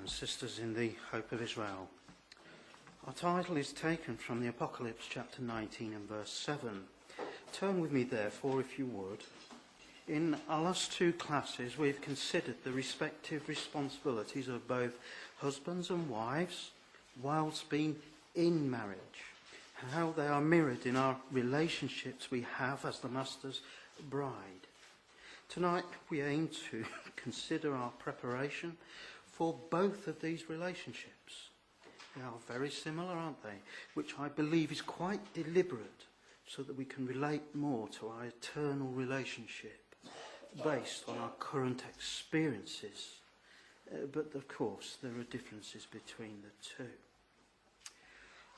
and sisters in the Hope of Israel. Our title is taken from the Apocalypse chapter 19 and verse 7. Turn with me therefore, if you would. In our last two classes we've considered the respective responsibilities of both husbands and wives whilst being in marriage, and how they are mirrored in our relationships we have as the Master's bride. Tonight we aim to consider our preparation for both of these relationships. They are very similar, aren't they? Which I believe is quite deliberate so that we can relate more to our eternal relationship based on our current experiences. But of course there are differences between the two.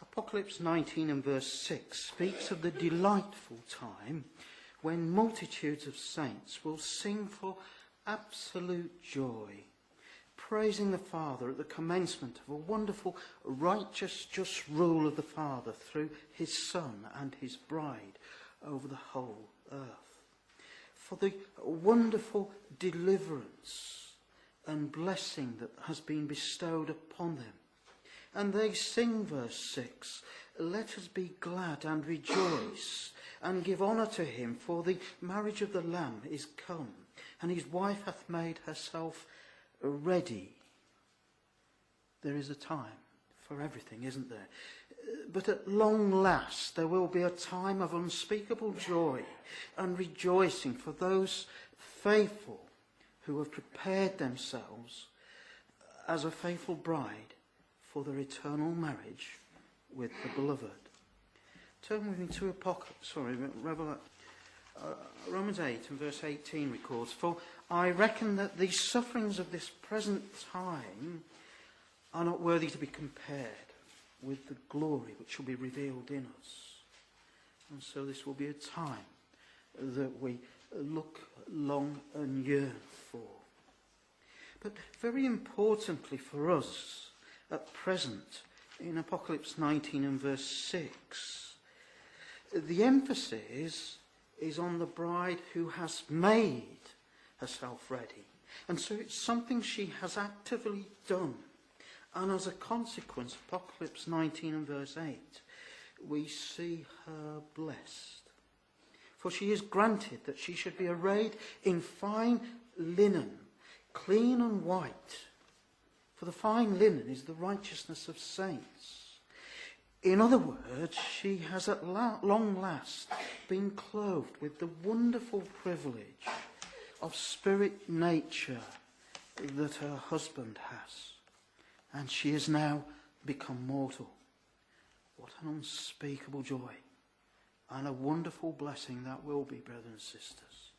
Apocalypse 19 and verse 6 speaks of the delightful time when multitudes of saints will sing for absolute joy, praising the Father at the commencement of a wonderful, righteous, just rule of the Father through his Son and his bride over the whole earth. For the wonderful deliverance and blessing that has been bestowed upon them. And they sing, verse 6, "Let us be glad and rejoice, and give honour to him, for the marriage of the Lamb is come, and his wife hath made herself ready." There is a time for everything, isn't there? But at long last there will be a time of unspeakable joy and rejoicing for those faithful who have prepared themselves as a faithful bride for their eternal marriage with the beloved. Turn with me to Romans 8 and verse 18 records, "For I reckon that the sufferings of this present time are not worthy to be compared with the glory which shall be revealed in us." And so this will be a time that we look long and yearn for. But very importantly for us at present, in Apocalypse 19 and verse 6, the emphasis is on the bride who has made herself ready. And so it's something she has actively done. And as a consequence, Apocalypse 19 and verse 8, we see her blessed. For she is granted that she should be arrayed in fine linen, clean and white. For the fine linen is the righteousness of saints. In other words, she has at long last been clothed with the wonderful privilege of spirit nature that her husband has. And she has now become mortal. What an unspeakable joy and a wonderful blessing that will be, brothers and sisters.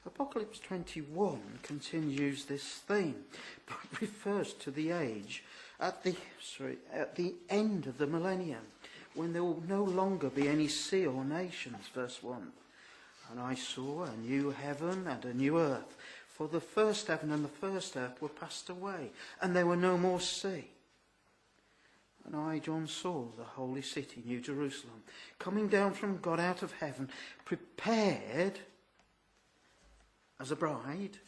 Apocalypse 21 continues this theme, but refers to the age at the end of the millennium, when there will no longer be any sea or nations, verse 1. "And I saw a new heaven and a new earth, for the first heaven and the first earth were passed away, and there were no more sea. And I, John, saw the holy city, New Jerusalem, coming down from God out of heaven, prepared as a bride,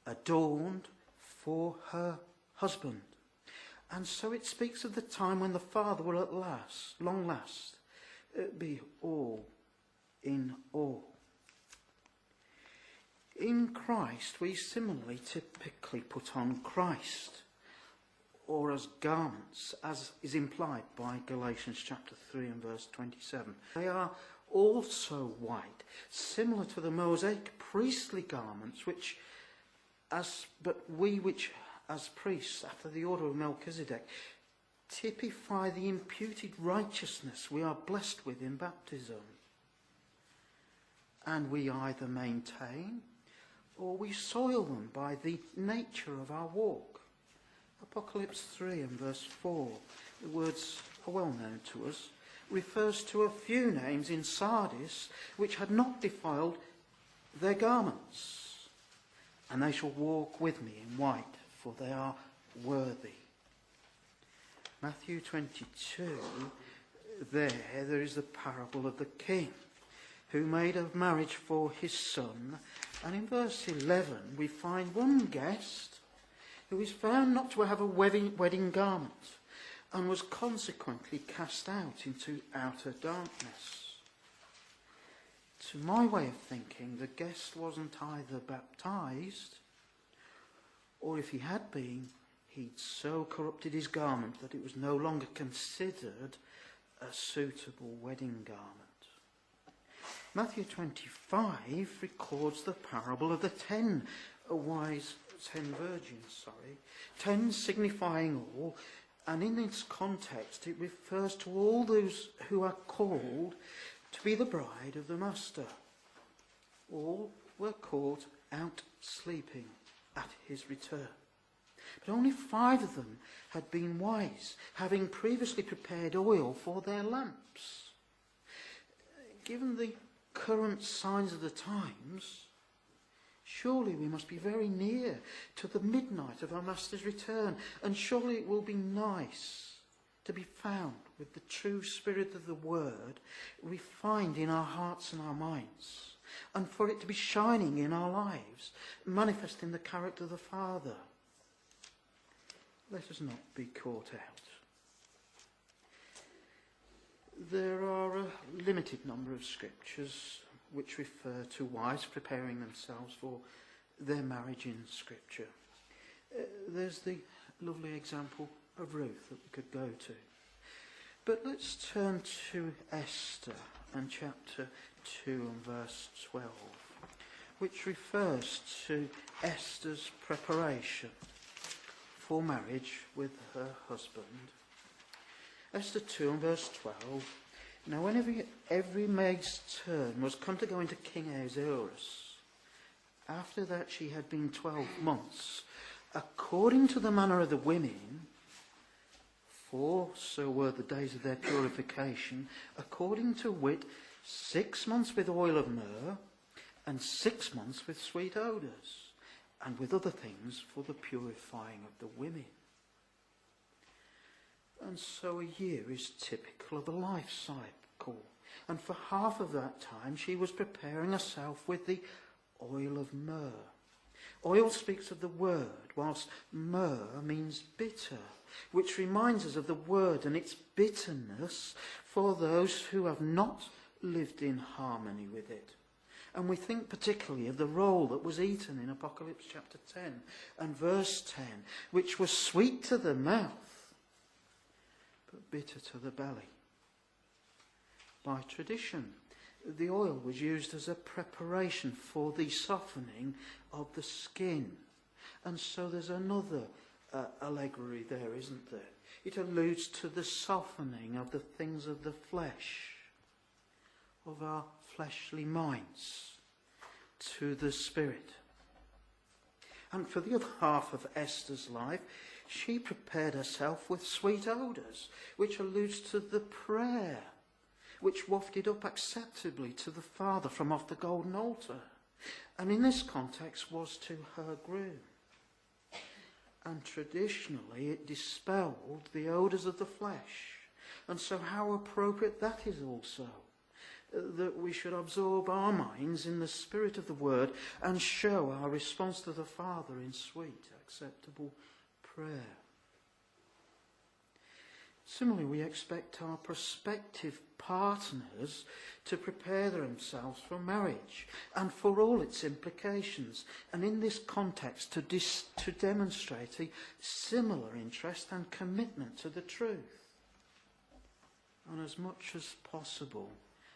adorned for her husband." And so it speaks of the time when the Father will at last, long last, be all in all. In Christ, we similarly typically put on Christ, or as garments, as is implied by Galatians chapter 3 and verse 27. They are also white, similar to the Mosaic priestly garments, which as priests after the order of Melchizedek typify the imputed righteousness we are blessed with in baptism. And we either maintain or we soil them by the nature of our walk. Apocalypse 3 and verse 4, the words are well known to us, refers to a few names in Sardis which had not defiled their garments. "And they shall walk with me in white, for they are worthy." Matthew 22, there is the parable of the king who made a marriage for his son. And in verse 11 we find one guest who is found not to have a wedding garment, and was consequently cast out into outer darkness. To my way of thinking, the guest wasn't either baptized, or if he had been, he'd so corrupted his garment that it was no longer considered a suitable wedding garment. Matthew 25 records the parable of the 10 virgins, 10 signifying all, and in its context it refers to all those who are called to be the bride of the Master. All were caught out sleeping at his return. But only 5 of them had been wise, having previously prepared oil for their lamps. Given the current signs of the times, surely we must be very near to the midnight of our Master's return, and surely it will be nice to be found with the true spirit of the word refined in our hearts and our minds, and for it to be shining in our lives, manifesting the character of the Father. Let us not be caught out. There are a limited number of scriptures which refer to wives preparing themselves for their marriage in Scripture. There's the lovely example of Ruth that we could go to. But let's turn to Esther and chapter 2 and verse 12, which refers to Esther's preparation for marriage with her husband. Esther 2 and verse 12. Now when every maid's turn was come to go into King Ahasuerus, after that she had been 12 months, according to the manner of the women, for so were the days of their purification, according to wit, 6 months with oil of myrrh, and 6 months with sweet odours, and with other things for the purifying of the women. And so a year is typical of a life cycle. And for half of that time she was preparing herself with the oil of myrrh. Oil speaks of the word, whilst myrrh means bitter, which reminds us of the word and its bitterness for those who have not lived in harmony with it. And we think particularly of the roll that was eaten in Apocalypse chapter 10 and verse 10, which was sweet to the mouth, but bitter to the belly. By tradition, the oil was used as a preparation for the softening of the skin. And so there's another allegory there, isn't there? It alludes to the softening of the things of the flesh, of our fleshly minds, to the spirit. And for the other half of Esther's life, she prepared herself with sweet odours, which alludes to the prayer which wafted up acceptably to the Father from off the golden altar, and in this context was to her groom. And traditionally it dispelled the odours of the flesh, and so how appropriate that is also, that we should absorb our minds in the spirit of the word and show our response to the Father in sweet, acceptable prayer. Similarly, we expect our prospective partners to prepare themselves for marriage and for all its implications, and in this context to demonstrate a similar interest and commitment to the truth, and as much as possible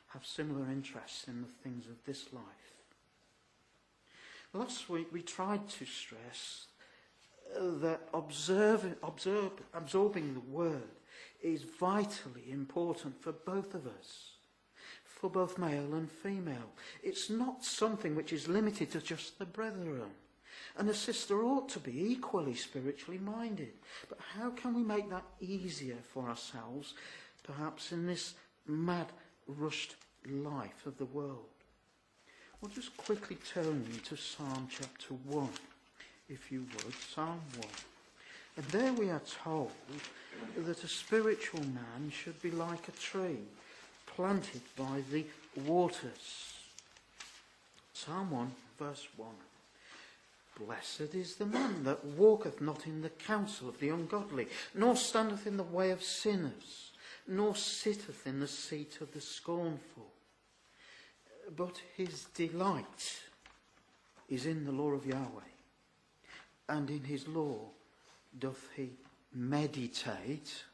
have similar interests in the things of this life. Last week we tried to stress that absorbing the word is vitally important for both of us, for both male and female. It's not something which is limited to just the brethren. And a sister ought to be equally spiritually minded. But how can we make that easier for ourselves, perhaps in this mad, rushed life of the world? Well, just quickly turn me to Psalm chapter 1, if you would. Psalm 1. And there we are told that a spiritual man should be like a tree planted by the waters. Psalm 1, verse 1. Blessed is the man that walketh not in the counsel of the ungodly, nor standeth in the way of sinners, nor sitteth in the seat of the scornful. But his delight is in the law of Yahweh, and in his law doth he meditate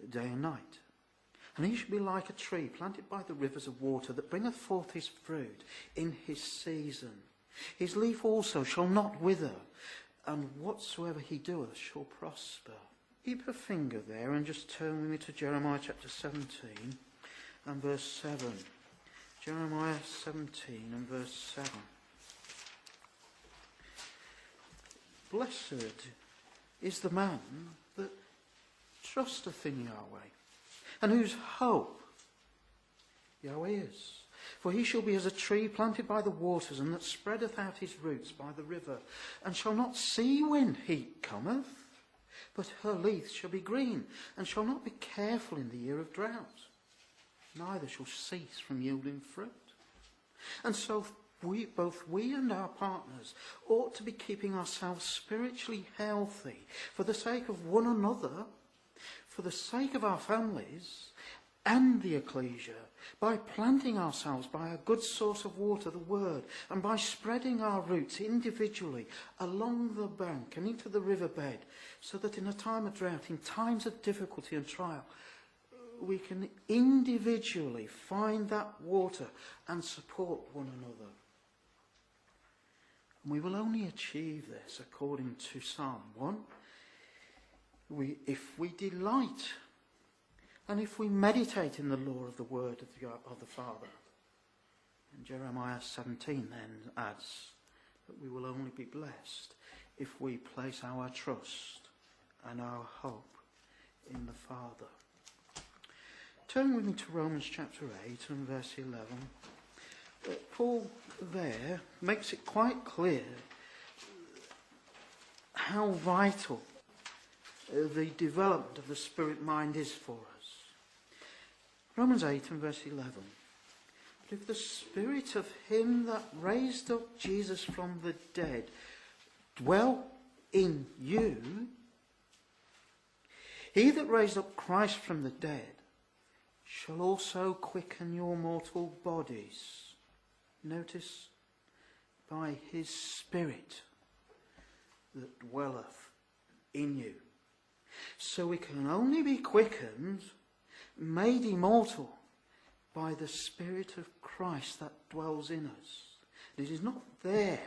day and night. And he shall be like a tree planted by the rivers of water, that bringeth forth his fruit in his season. His leaf also shall not wither, and whatsoever he doeth shall prosper. Keep a finger there and just turn with me to Jeremiah chapter 17 and verse 7. Jeremiah 17 and verse 7. Blessed is the man that trusteth in Yahweh, and whose hope Yahweh is. For he shall be as a tree planted by the waters, and that spreadeth out his roots by the river, and shall not see when heat cometh, but her leaf shall be green, and shall not be careful in the year of drought, neither shall cease from yielding fruit. And so both we and our partners ought to be keeping ourselves spiritually healthy for the sake of one another, for the sake of our families and the ecclesia, by planting ourselves by a good source of water, the word, and by spreading our roots individually along the bank and into the riverbed, so that in a time of drought, in times of difficulty and trial, we can individually find that water and support one another. And we will only achieve this according to Psalm 1. If we delight and if we meditate in the law of the word of the Father. And Jeremiah 17 then adds that we will only be blessed if we place our trust and our hope in the Father. Turn with me to Romans chapter 8 and verse 11. Paul there makes it quite clear how vital the development of the spirit mind is for us. Romans 8 and verse 11. But if the spirit of him that raised up Jesus from the dead dwell in you, he that raised up Christ from the dead shall also quicken your mortal bodies. Notice, by his spirit that dwelleth in you. So we can only be quickened, made immortal, by the Spirit of Christ that dwells in us. If it is not there,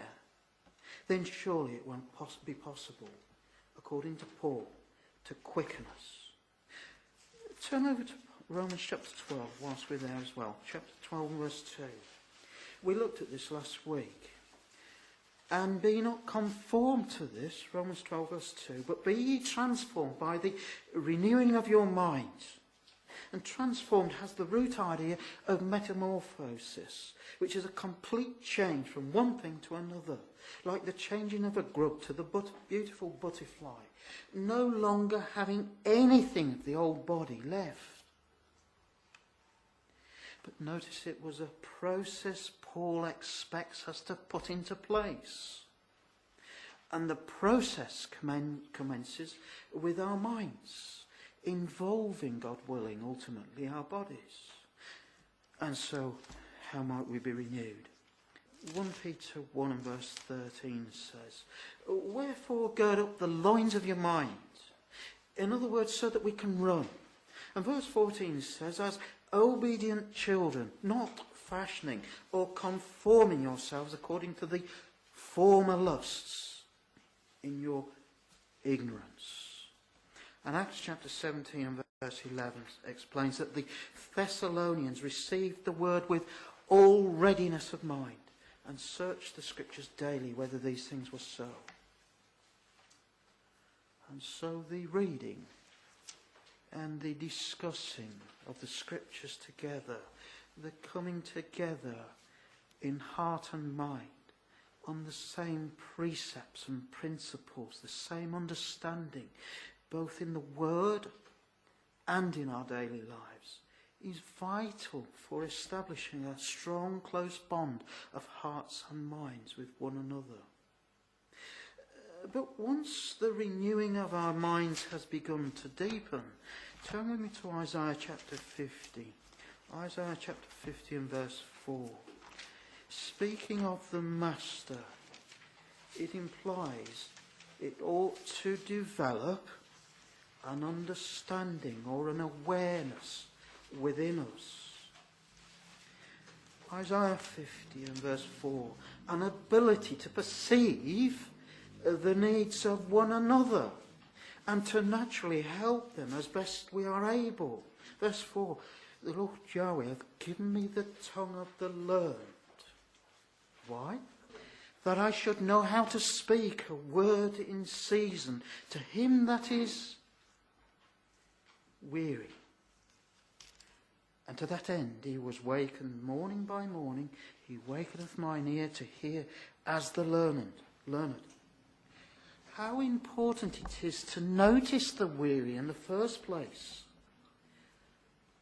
then surely it won't be possible, according to Paul, to quicken us. Turn over to Romans chapter 12 whilst we're there as well. Chapter 12 verse 2. We looked at this last week. And be not conformed to this, Romans 12 verse 2, but be ye transformed by the renewing of your minds. And transformed has the root idea of metamorphosis, which is a complete change from one thing to another, like the changing of a grub to the beautiful butterfly, no longer having anything of the old body left. But notice it was a process Paul expects us to put into place. And the process commences with our minds, involving, God willing, ultimately our bodies. And so, how might we be renewed? 1 Peter 1 and verse 13 says, wherefore gird up the loins of your mind. In other words, so that we can run. And verse 14 says, as obedient children, not fashioning or conforming yourselves according to the former lusts in your ignorance. And Acts chapter 17 and verse 11 explains that the Thessalonians received the word with all readiness of mind and searched the scriptures daily whether these things were so. And so the reading and the discussing of the scriptures together, the coming together in heart and mind on the same precepts and principles, the same understanding, both in the word and in our daily lives, is vital for establishing a strong, close bond of hearts and minds with one another. But once the renewing of our minds has begun to deepen, turn with me to Isaiah chapter 50. Isaiah chapter 50 and verse 4. Speaking of the Master, it implies it ought to develop an understanding or an awareness within us. Isaiah 50 and verse 4. An ability to perceive the needs of one another and to naturally help them as best we are able. Verse 4. The Lord Yahweh hath given me the tongue of the learned. Why? That I should know how to speak a word in season to him that is weary. And to that end he was wakened morning by morning. He wakeneth mine ear to hear as the learned. How important it is to notice the weary in the first place,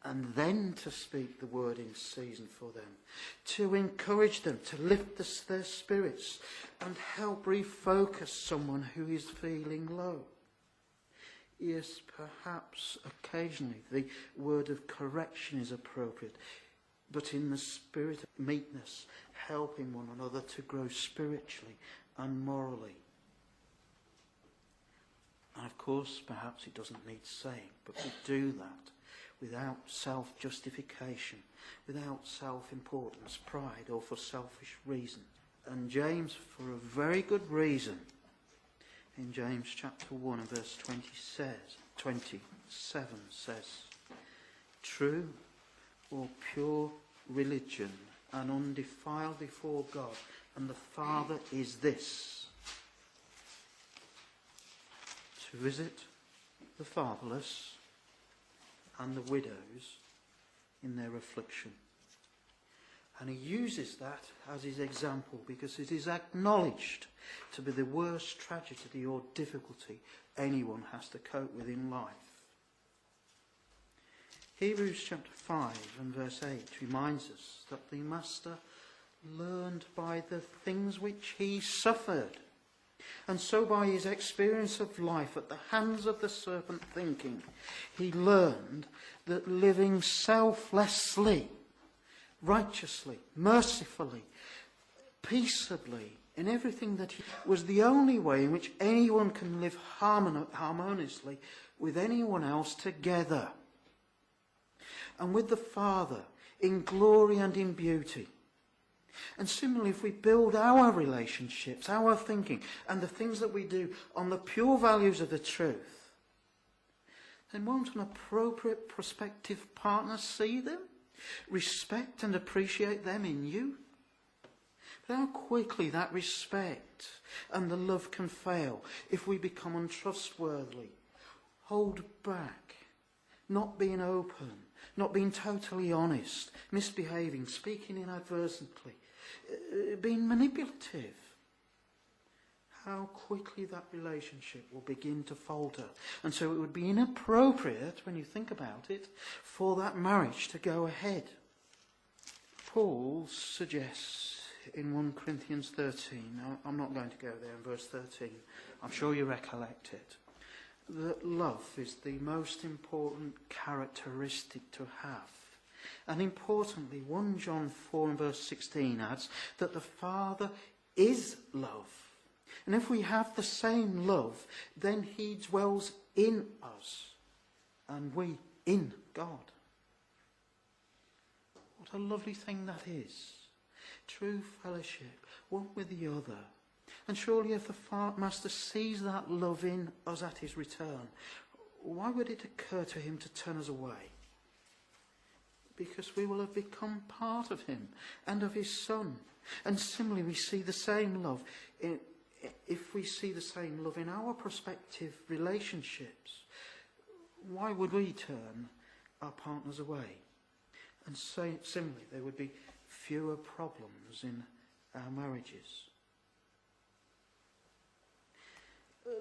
and then to speak the word in season for them, to encourage them, to lift their spirits and help refocus someone who is feeling low. Yes, perhaps occasionally the word of correction is appropriate, but in the spirit of meekness, helping one another to grow spiritually and morally. And of course, perhaps it doesn't need saying, but we do that without self-justification, without self-importance, pride, or for selfish reasons. And James, for a very good reason, in James chapter 1 and verse 27 says, true or pure religion and undefiled before God and the Father is this, to visit the fatherless and the widows in their affliction. And he uses that as his example because it is acknowledged to be the worst tragedy or difficulty anyone has to cope with in life. Hebrews chapter 5 and verse 8 reminds us that the Master learned by the things which he suffered. And so by his experience of life at the hands of the serpent thinking, he learned that living selflessly, righteously, mercifully, peaceably, in everything that he was the only way in which anyone can live harmoniously with anyone else together. And with the Father in glory and in beauty. And similarly, if we build our relationships, our thinking, and the things that we do on the pure values of the truth, then won't an appropriate prospective partner see them, respect and appreciate them in you? But how quickly that respect and the love can fail if we become untrustworthy, hold back, not being open, not being totally honest, misbehaving, speaking inadvertently, being manipulative. How quickly that relationship will begin to falter. And so it would be inappropriate, when you think about it, for that marriage to go ahead. Paul suggests in 1 Corinthians 13, I'm not going to go there in verse 13, I'm sure you recollect it, that love is the most important characteristic to have. And importantly, 1 John 4 and verse 16 adds that the Father is love. And if we have the same love, then he dwells in us and we in God. What a lovely thing that is. True fellowship, one with the other. And surely if the Master sees that love in us at his return, why would it occur to him to turn us away? Because we will have become part of him and of his Son. And similarly, we see the same love. If we see the same love in our prospective relationships, why would we turn our partners away? And so, similarly, there would be fewer problems in our marriages.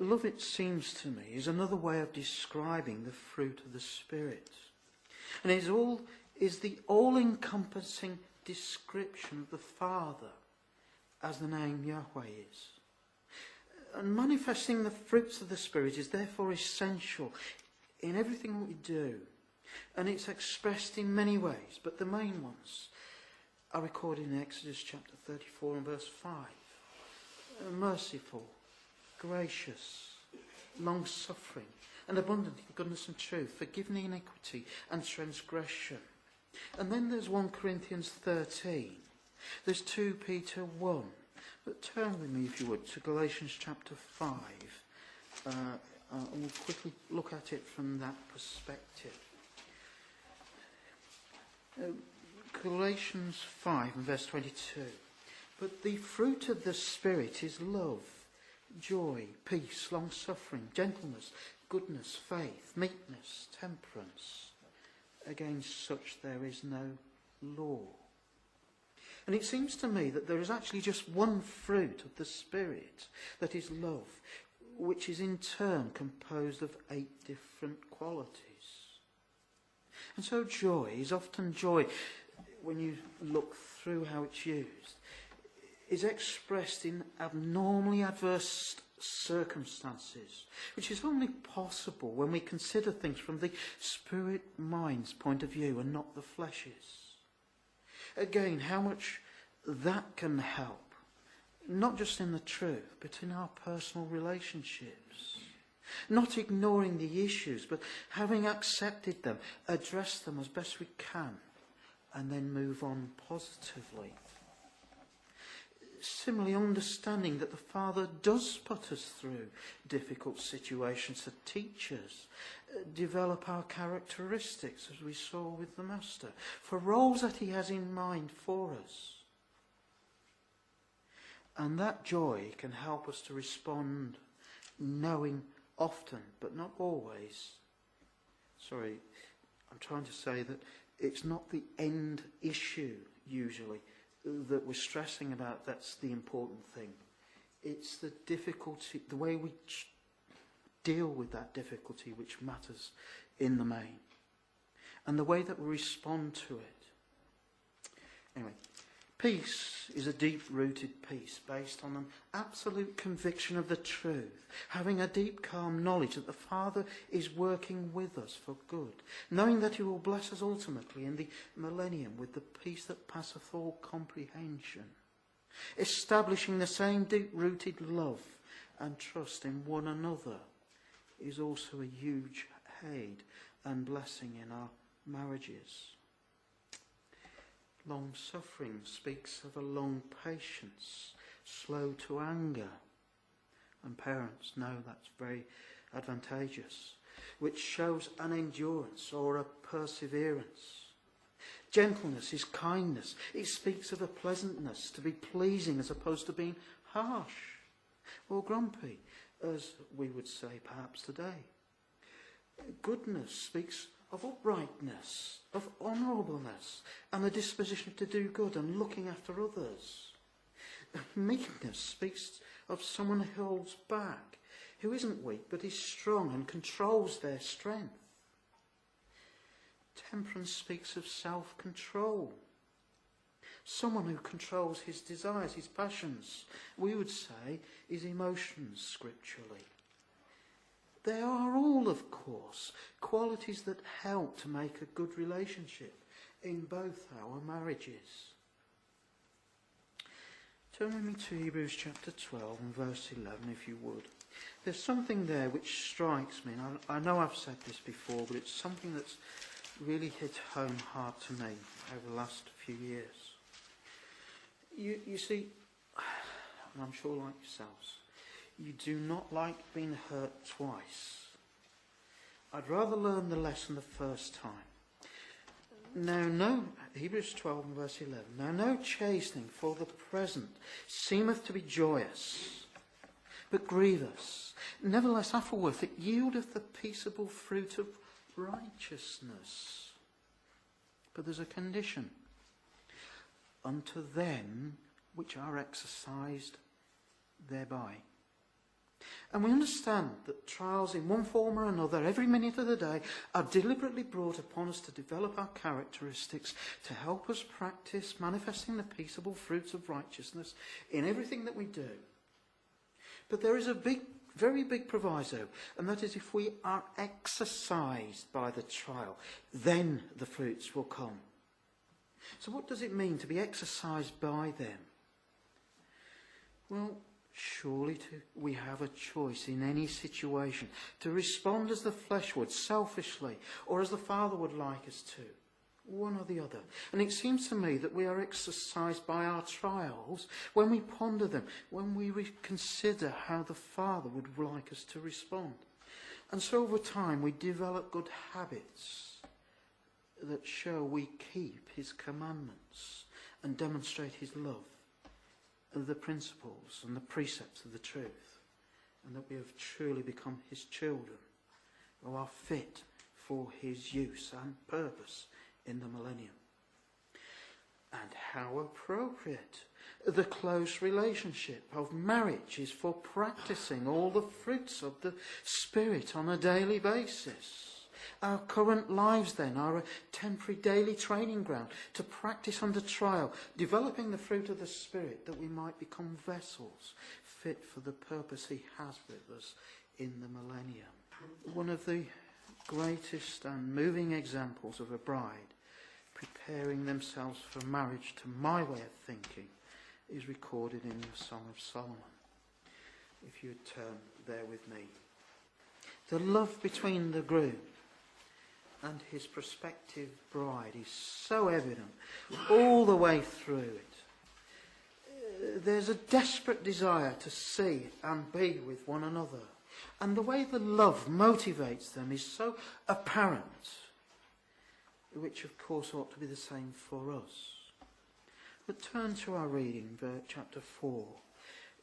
Love, it seems to me, is another way of describing the fruit of the Spirit. And it is the all-encompassing description of the Father as the name Yahweh is. And manifesting the fruits of the Spirit is therefore essential in everything that we do. And it's expressed in many ways, but the main ones are recorded in Exodus chapter 34 and verse 5. Merciful, gracious, long-suffering, and abundant in goodness and truth, forgiving iniquity and transgression. And then there's 1 Corinthians 13. There's 2 Peter 1. But turn with me, if you would, to Galatians chapter 5. And we'll quickly look at it from that perspective. Galatians 5 and verse 22. But the fruit of the Spirit is love, joy, peace, long-suffering, gentleness, goodness, faith, meekness, temperance. Against such there is no law. And it seems to me that there is actually just one fruit of the Spirit, that is love, which is in turn composed of 8 different qualities. And so joy is often joy, when you look through how it's used, is expressed in abnormally adverse circumstances, which is only possible when we consider things from the spirit-mind's point of view and not the flesh's. Again, how much that can help, not just in the truth, but in our personal relationships. Not ignoring the issues, but having accepted them, address them as best we can, and then move on positively. Similarly, understanding that the Father does put us through difficult situations to teach us, develop our characteristics, as we saw with the Master, for roles that he has in mind for us. And that joy can help us to respond, knowing often, but not always. Sorry, I'm trying to say that it's not the end issue, usually, that we're stressing about. That's the important thing. It's the difficulty, the way we deal with that difficulty, which matters in the main, and the way that we respond to it. Anyway, peace is a deep-rooted peace based on an absolute conviction of the truth, having a deep, calm knowledge that the Father is working with us for good, knowing that he will bless us ultimately in the millennium with the peace that passeth all comprehension, establishing the same deep-rooted love and trust in one another is also a huge aid and blessing in our marriages. Long-suffering speaks of a long patience, slow to anger. And parents know that's very advantageous, which shows an endurance or a perseverance. Gentleness is kindness. It speaks of a pleasantness, to be pleasing as opposed to being harsh or grumpy, as we would say perhaps today. Goodness speaks of uprightness, of honourableness, and the disposition to do good and looking after others. Meekness speaks of someone who holds back, who isn't weak but is strong and controls their strength. Temperance speaks of self-control, someone who controls his desires, his passions, we would say his emotions scripturally. They are all, of course, qualities that help to make a good relationship in both our marriages. Turn with me to Hebrews chapter 12 and verse 11, if you would. There's something there which strikes me, and I know I've said this before, but it's something that's really hit home hard to me over the last few years. You see, and I'm sure like yourselves, you do not like being hurt twice. I'd rather learn the lesson the first time. Now, no, Hebrews 12 and verse 11. Now, no chastening for the present seemeth to be joyous, but grievous. Nevertheless, afterward it yieldeth the peaceable fruit of righteousness. But there's a condition. Unto them which are exercised thereby. And we understand that trials in one form or another, every minute of the day, are deliberately brought upon us to develop our characteristics, to help us practice manifesting the peaceable fruits of righteousness in everything that we do. But there is a very big proviso, and that is if we are exercised by the trial, then the fruits will come. So what does it mean to be exercised by them? Well, surely we have a choice in any situation to respond as the flesh would, selfishly, or as the Father would like us to. One or the other. And it seems to me that we are exercised by our trials when we ponder them, when we consider how the Father would like us to respond. And so over time we develop good habits that show we keep his commandments and demonstrate his love, the principles and the precepts of the truth, and that we have truly become his children who are fit for his use and purpose in the millennium. And how appropriate the close relationship of marriage is for practicing all the fruits of the Spirit on a daily basis. Our current lives then are a temporary daily training ground to practice under trial, developing the fruit of the Spirit that we might become vessels fit for the purpose he has with us in the millennium. One of the greatest and moving examples of a bride preparing themselves for marriage, to my way of thinking, is recorded in the Song of Solomon. If you would turn there with me. The love between the groom and his prospective bride is so evident all the way through it. There's a desperate desire to see and be with one another. And the way the love motivates them is so apparent, which of course ought to be the same for us. But turn to our reading, chapter 4,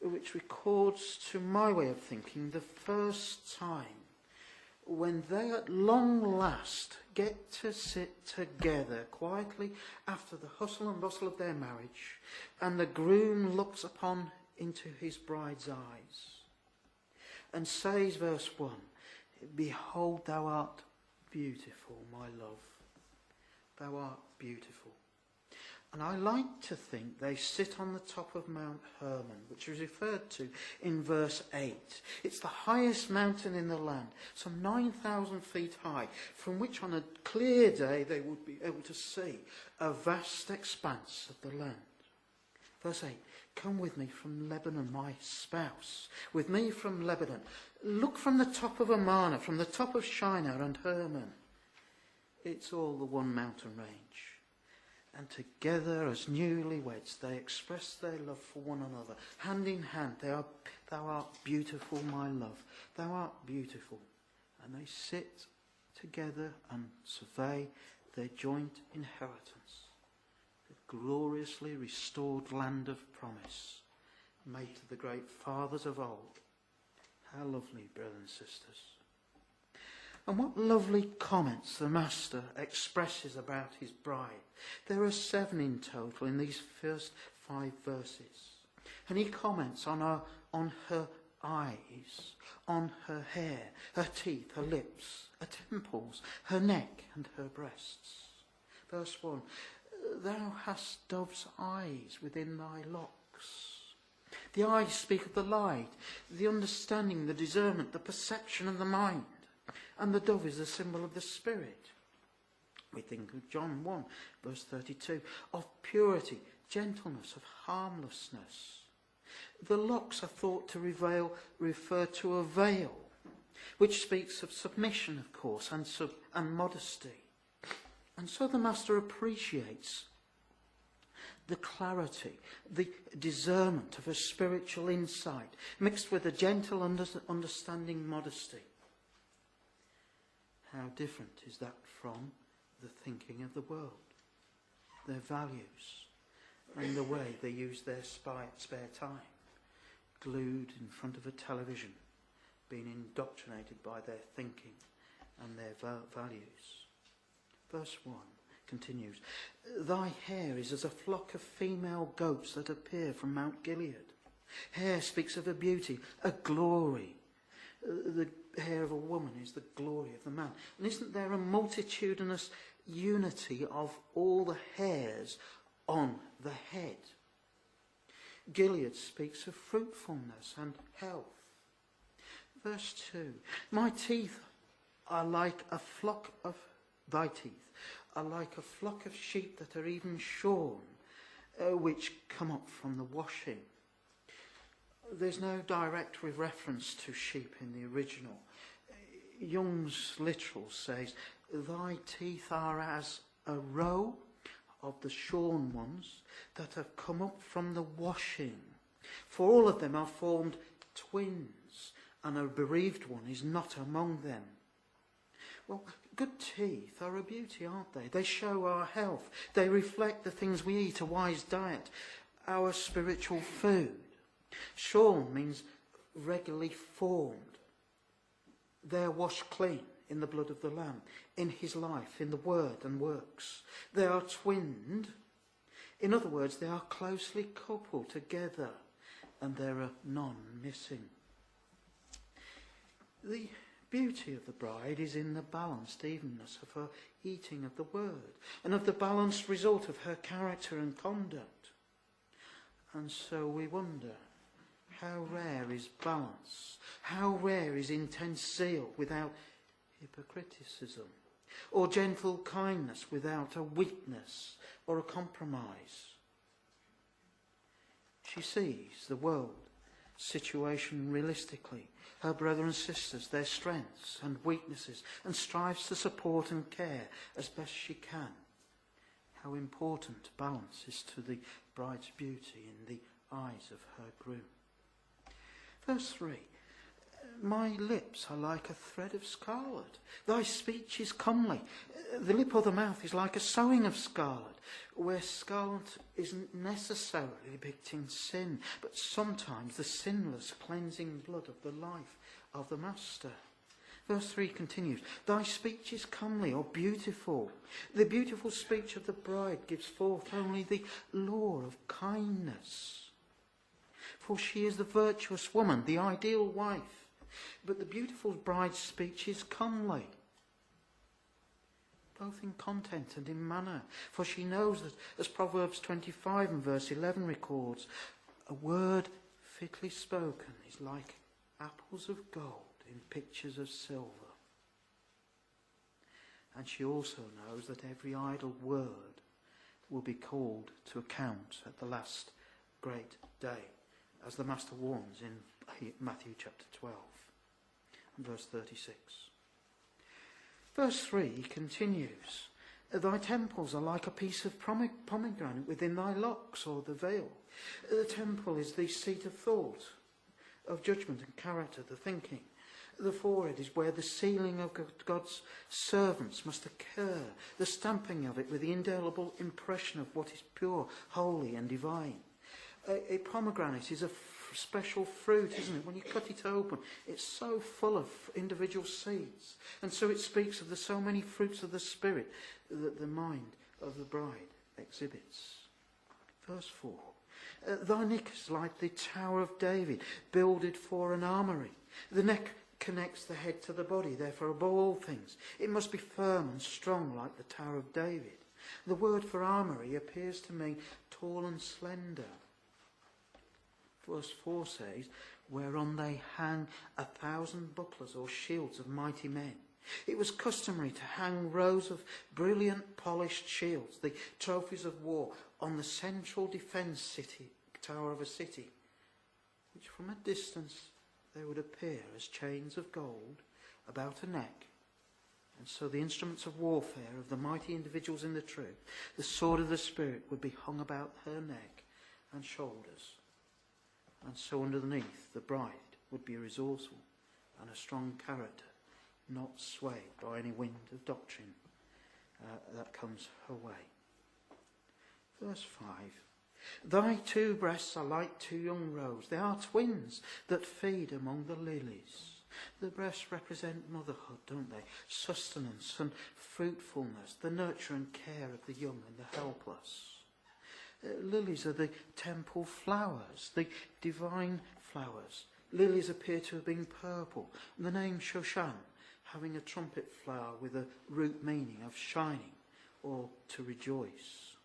which records, to my way of thinking, the first time when they at long last get to sit together quietly after the hustle and bustle of their marriage, and the groom looks upon into his bride's eyes and says, verse 1, "Behold, thou art beautiful, my love. Thou art beautiful." And I like to think they sit on the top of Mount Hermon, which is referred to in verse 8. It's the highest mountain in the land, some 9,000 feet high, from which on a clear day they would be able to see a vast expanse of the land. Verse 8, "Come with me from Lebanon, my spouse, with me from Lebanon. Look from the top of Amana, from the top of Shinar and Hermon." It's all the one mountain range. And together as newlyweds they express their love for one another. Hand in hand, "Thou art beautiful, my love. Thou art beautiful." And they sit together and survey their joint inheritance, the gloriously restored land of promise made to the great fathers of old. How lovely, brothers and sisters. And what lovely comments the Master expresses about his bride. There are 7 in total in these first 5 verses. And he comments on her eyes, on her hair, her teeth, her lips, her temples, her neck and her breasts. Verse 1, "Thou hast dove's eyes within thy locks." The eyes speak of the light, the understanding, the discernment, the perception of the mind. And the dove is a symbol of the Spirit. We think of John 1, verse 32, of purity, gentleness, of harmlessness. The locks are thought to refer to a veil, which speaks of submission, of course, and modesty. And so the Master appreciates the clarity, the discernment of a spiritual insight, mixed with a gentle understanding modesty. How different is that from the thinking of the world, their values, and the way they use their spare time, glued in front of a television, being indoctrinated by their thinking and their values. Verse 1 continues, "Thy hair is as a flock of female goats that appear from Mount Gilead." Hair speaks of a beauty, a glory. The hair of a woman is the glory of the man. And isn't there a multitudinous unity of all the hairs on the head? Gilead speaks of fruitfulness and health. Verse 2. My teeth are like a flock of thy teeth, are like a flock of sheep that are even shorn, which come up from the washing. There's no direct reference to sheep in the original. Young's literal says, thy teeth are as a row of the shorn ones that have come up from the washing. For all of them are formed twins, and a bereaved one is not among them. Well, good teeth are a beauty, aren't they? They show our health. They reflect the things we eat, a wise diet, our spiritual food. Shorn means regularly formed. They're washed clean in the blood of the Lamb, in his life, in the word and works. They are twinned. In other words, they are closely coupled together, and there are none missing. The beauty of the bride is in the balanced evenness of her eating of the word, and of the balanced result of her character and conduct. And so we wonder, how rare is balance? How rare is intense zeal without hypocriticism? Or gentle kindness without a weakness or a compromise? She sees the world situation realistically, her brothers and sisters, their strengths and weaknesses, and strives to support and care as best she can. How important balance is to the bride's beauty in the eyes of her groom. Verse 3. My lips are like a thread of scarlet. Thy speech is comely. The lip or the mouth is like a sewing of scarlet, where scarlet isn't necessarily depicting sin, but sometimes the sinless cleansing blood of the life of the Master. Verse 3 continues, thy speech is comely or beautiful. The beautiful speech of the bride gives forth only the law of kindness. For she is the virtuous woman, the ideal wife. But the beautiful bride's speech is comely, both in content and in manner. For she knows that, as Proverbs 25 and verse 11 records, a word fitly spoken is like apples of gold in pictures of silver. And she also knows that every idle word will be called to account at the last great day, as the Master warns in Matthew chapter 12 and verse 36. Verse 3 continues, thy temples are like a piece of pomegranate within thy locks, or the veil. The temple is the seat of thought, of judgment and character, the thinking. The forehead is where the sealing of God's servants must occur, the stamping of it with the indelible impression of what is pure, holy and divine. A pomegranate is a special fruit, isn't it? When you cut it open, it's so full of individual seeds. And so it speaks of the so many fruits of the Spirit that the mind of the bride exhibits. Verse 4. Thy neck is like the Tower of David, builded for an armoury. The neck connects the head to the body, therefore above all things it must be firm and strong like the Tower of David. The word for armoury appears to mean tall and slender. Verse 4 says, whereon they hang 1,000 bucklers or shields of mighty men. It was customary to hang rows of brilliant polished shields, the trophies of war, on the central defence tower of a city, which from a distance they would appear as chains of gold about a neck. And so the instruments of warfare of the mighty individuals in the troop, the sword of the Spirit, would be hung about her neck and shoulders. And so underneath, the bride would be resourceful and a strong character, not swayed by any wind of doctrine that comes her way. Verse 5. Thy two breasts are like two young roes. They are twins that feed among the lilies. The breasts represent motherhood, don't they? Sustenance and fruitfulness, the nurture and care of the young and the helpless. Lilies are the temple flowers, the divine flowers. Lilies appear to have been purple. And the name Shoshan, having a trumpet flower with a root meaning of shining or to rejoice.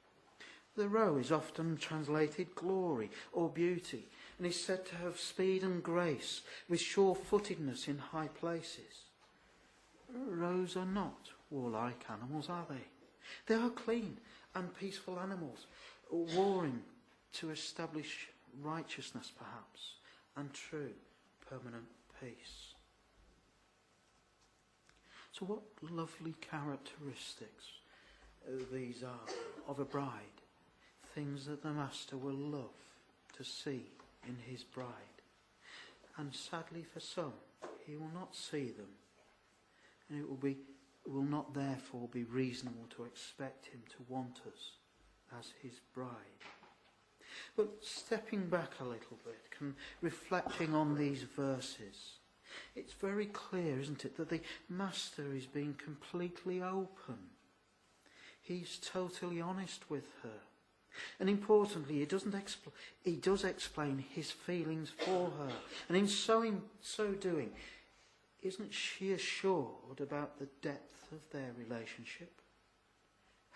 The roe is often translated glory or beauty, and is said to have speed and grace with sure-footedness in high places. Roes are not warlike animals, are they? They are clean and peaceful animals, warring to establish righteousness perhaps, and true permanent peace. So what lovely characteristics these are of a bride, things that the Master will love to see in his bride. And sadly for some, he will not see them, and it will not therefore be reasonable to expect him to want us as his bride. But stepping back a little bit, reflecting on these verses, it's very clear, isn't it, that the Master is being completely open. He's totally honest with her. And importantly, he does explain his feelings for her. And in so doing, isn't she assured about the depth of their relationship?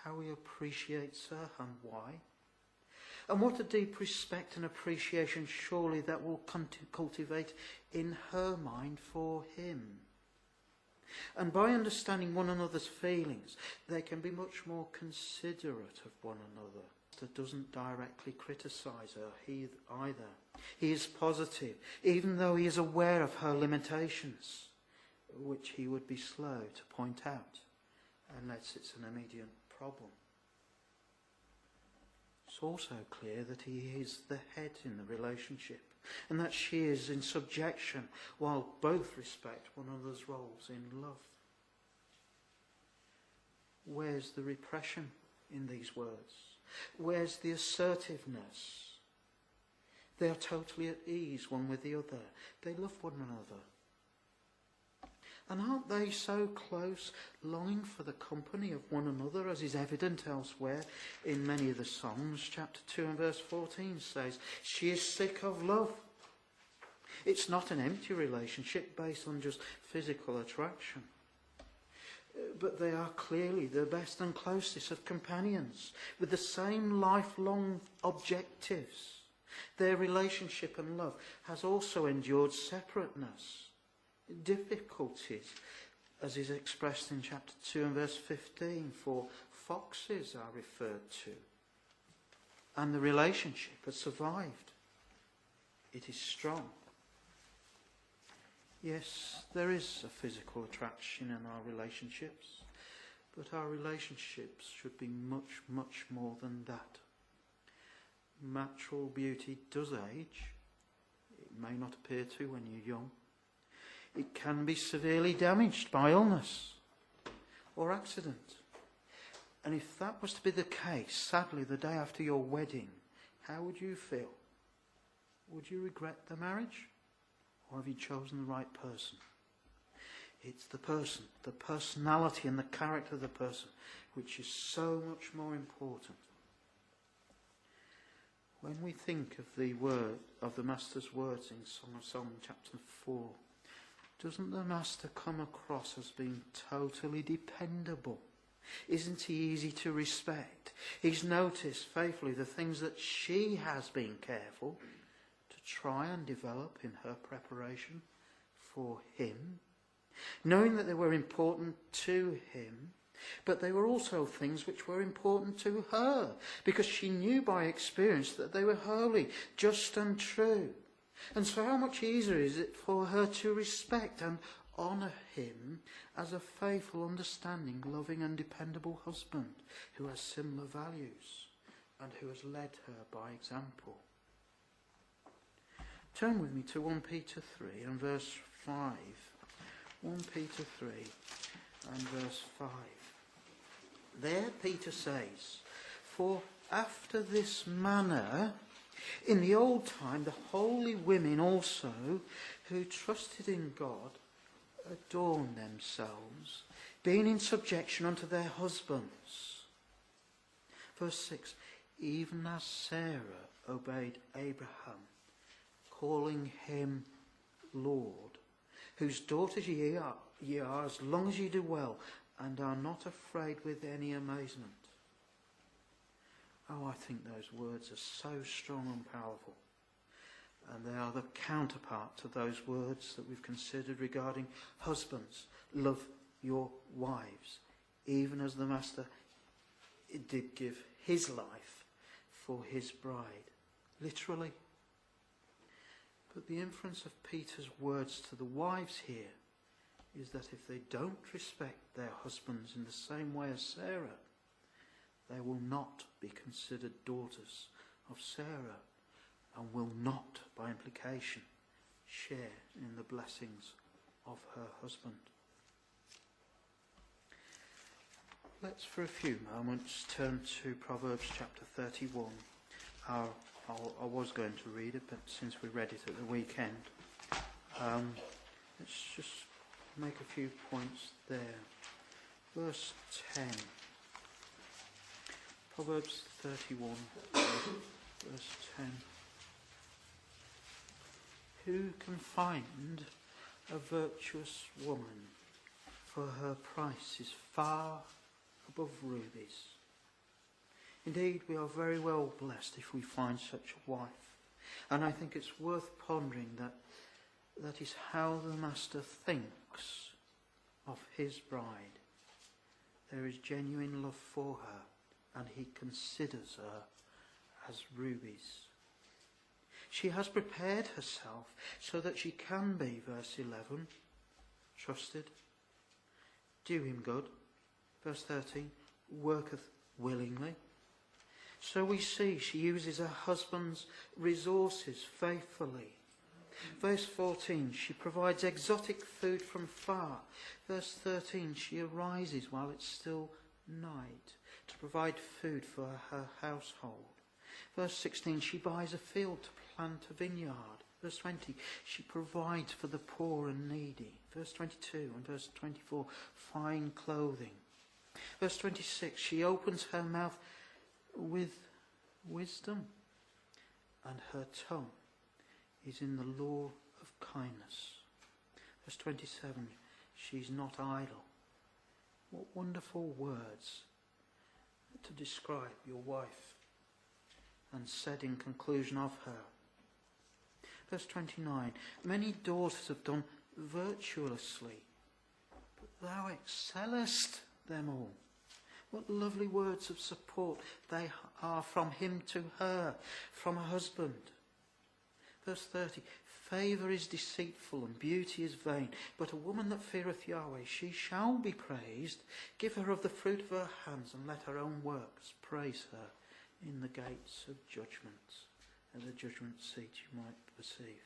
How he appreciates her and why? And what a deep respect and appreciation surely that will cultivate in her mind for him. And by understanding one another's feelings, they can be much more considerate of one another. That doesn't directly criticise her either. He is positive, even though he is aware of her limitations, which he would be slow to point out, unless it's an immediate problem. It's also clear that he is the head in the relationship, and that she is in subjection, while both respect one another's roles in love. Where's the repression in these words? Where's the assertiveness? They are totally at ease one with the other. They love one another. And aren't they so close, longing for the company of one another, as is evident elsewhere in many of the songs? Chapter 2 and verse 14 says, she is sick of love. It's not an empty relationship based on just physical attraction. But they are clearly the best and closest of companions, with the same lifelong objectives. Their relationship and love has also endured separateness, difficulties, as is expressed in chapter 2 and verse 15, for foxes are referred to. And the relationship has survived. It is strong. Yes, there is a physical attraction in our relationships, but our relationships should be much, much more than that. Natural beauty does age. It may not appear to when you're young. It can be severely damaged by illness or accident. And if that was to be the case, sadly, the day after your wedding, how would you feel? Would you regret the marriage? Or have you chosen the right person? It's the person, the personality and the character of the person, which is so much more important. When we think of the word of the Master's words in Song of Solomon chapter 4, doesn't the Master come across as being totally dependable? Isn't he easy to respect? He's noticed faithfully the things that she has been careful to try and develop in her preparation for him, knowing that they were important to him, but they were also things which were important to her, because she knew by experience that they were holy, just and true. And so how much easier is it for her to respect and honour him as a faithful, understanding, loving and dependable husband who has similar values and who has led her by example. Turn with me to 1 Peter 3 and verse 5. 1 Peter 3 and verse 5. There Peter says, for after this manner, in the old time, the holy women also, who trusted in God, adorned themselves, being in subjection unto their husbands. Verse 6, even as Sarah obeyed Abraham, calling him Lord, whose daughters ye are, as long as ye do well, and are not afraid with any amazement. Oh, I think those words are so strong and powerful. And they are the counterpart to those words that we've considered regarding husbands. Love your wives, even as the Master did give his life for his bride. Literally. But the inference of Peter's words to the wives here is that if they don't respect their husbands in the same way as Sarah, they will not be considered daughters of Sarah and will not, by implication, share in the blessings of her husband. Let's for a few moments turn to Proverbs chapter 31. I was going to read it, but since we read it at the weekend, let's just make a few points there. Verse 10. Proverbs 31, verse 10. Who can find a virtuous woman? For her price is far above rubies. Indeed, we are very well blessed if we find such a wife. And I think it's worth pondering that is how the Master thinks of his bride. There is genuine love for her, and he considers her as rubies. She has prepared herself so that she can be, verse 11, trusted, do him good. Verse 13, worketh willingly. So we see she uses her husband's resources faithfully. Verse 14, she provides exotic food from far. Verse 13, she arises while it's still night to provide food for her household. Verse 16, she buys a field to plant a vineyard. Verse 20, she provides for the poor and needy. Verse 22 and verse 24, fine clothing. Verse 26, she opens her mouth with wisdom, and her tongue is in the law of kindness. Verse 27, she's not idle. What wonderful words to describe your wife, and said in conclusion of her. Verse 29, many daughters have done virtuously, but thou excellest them all. What lovely words of support they are from him to her, from a husband. Verse 30, favour is deceitful and beauty is vain, but a woman that feareth Yahweh, she shall be praised. Give her of the fruit of her hands, and let her own works praise her in the gates of judgment. At the judgment seat you might perceive.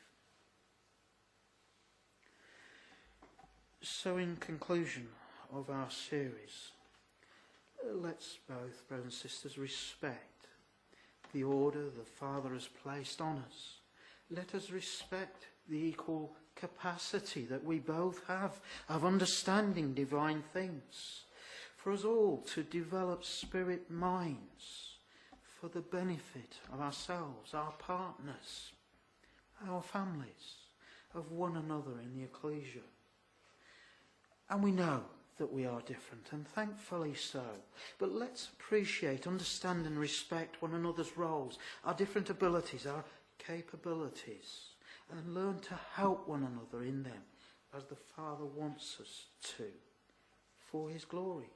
So in conclusion of our series, let's both, brothers and sisters, respect the order the Father has placed on us. Let us respect the equal capacity that we both have of understanding divine things, for us all to develop spirit minds for the benefit of ourselves, our partners, our families, of one another in the ecclesia. And we know that we are different, and thankfully so. But let's appreciate, understand and respect one another's roles, our different abilities, our capabilities, and learn to help one another in them as the Father wants us to, for his glory.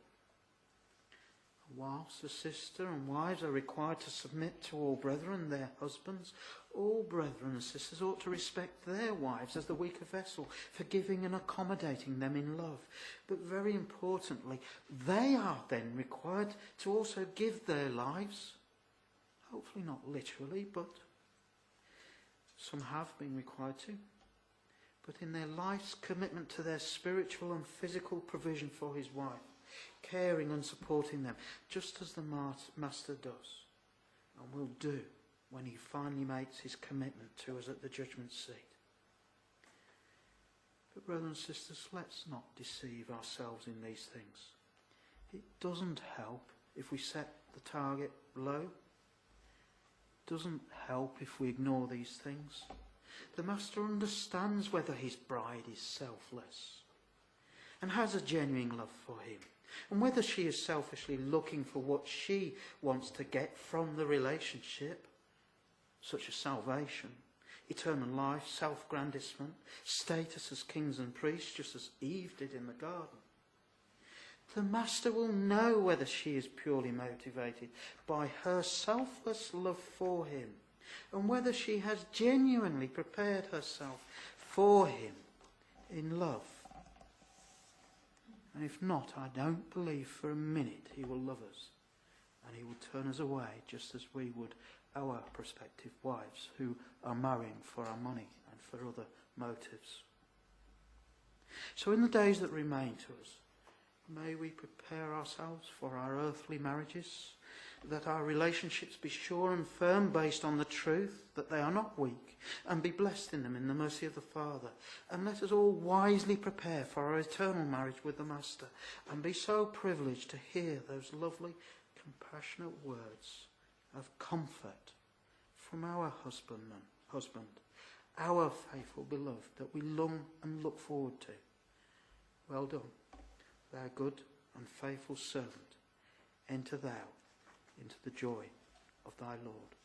Whilst the sister and wives are required to submit to all brethren, their husbands, all brethren and sisters ought to respect their wives as the weaker vessel, forgiving and accommodating them in love. But very importantly, they are then required to also give their lives, hopefully not literally, but some have been required to, but in their life's commitment to their spiritual and physical provision for his wife, caring and supporting them, just as the Master does and will do when he finally makes his commitment to us at the judgment seat. But brothers and sisters, let's not deceive ourselves in these things. It doesn't help if we set the target low. It doesn't help if we ignore these things. The Master understands whether his bride is selfless and has a genuine love for him. And whether she is selfishly looking for what she wants to get from the relationship, such as salvation, eternal life, self-grandisement, status as kings and priests, just as Eve did in the garden, the master will know whether she is purely motivated by her selfless love for him, and whether she has genuinely prepared herself for him in love. And if not, I don't believe for a minute he will love us, and he will turn us away just as we would our prospective wives who are marrying for our money and for other motives. So in the days that remain to us, may we prepare ourselves for our earthly marriages, that our relationships be sure and firm, based on the truth that they are not weak, and be blessed in them in the mercy of the Father. And let us all wisely prepare for our eternal marriage with the Master, and be so privileged to hear those lovely, compassionate words of comfort from our husband, our faithful beloved, that we long and look forward to. Well done, thou good and faithful servant. Enter thou into the joy of thy Lord.